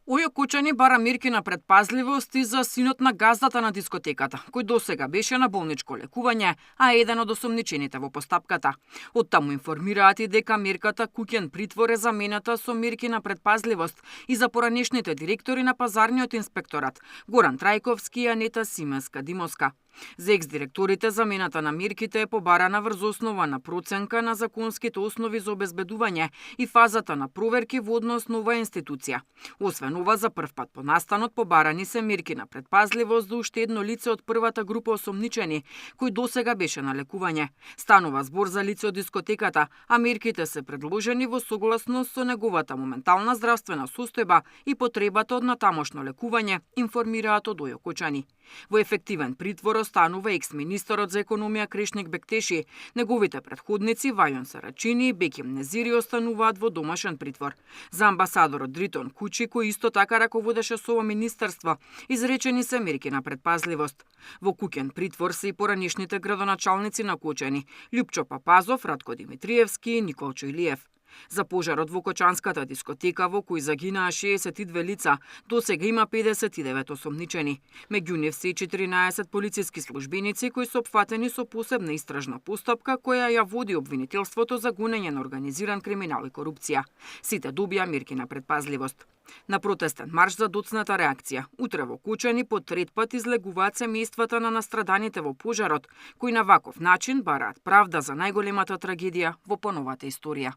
Ојо Кучани бара мерки на предпазливост и за синот на газдата на дискотеката, кој досега беше на болничко лекување, а еден од осомничените во постапката. Оттаму информираат и дека мерката куќен притвор е замената со мерки на предпазливост и за поранешните директори на пазарниот инспекторат Горан Трајковски и Анета Сименска-Димовска. За екс-директорите замената на мерките е побарана врз основа на проценка на законските основи за обезбедување и фазата на проверки во однос на оваа институција. Освен ова, за прв пат по настанот побарани се мерки на предпазливост за уште едно лице од првата група осомничени, кој досега беше на лекување. Станува збор за лице од дискотеката, а мерките се предложени во согласност со неговата моментална здравствена состојба и потребата од натамошно лекување, информираат од Ојо Кучани. Во ефективен притвор останува екс-министерот за економија Крешник Бектеши. Неговите претходници Вајон Сарачини и Беким Незири остануваат во домашен притвор. За амбасадорот Дритон Кучи, кој исто така раководеше со ова министерство, изречени се мерки на предпазливост. Во куќен притвор се и поранешните градоначалници на Кучани Љупчо Папазов, Радко Димитриевски и Николчо Илиев. За пожарот во Кочанската дискотека во кој загинаа 62 лица, досега има 59 осомничени. Меѓу нив се и 14 полициски службеници кои се опфатени со посебна истражна постапка која ја води обвинителството за гонење на организиран криминал и корупција. Сите добија мерки на предпазливост. На протестен марш за доцната реакција, утре во Кучани по трет пат излегуваат семејствата на настраданите во пожарот, кои на ваков начин бараат правда за најголемата трагедија во поновата историја.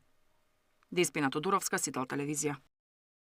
Деспина Тодоровска, Сител телевизија.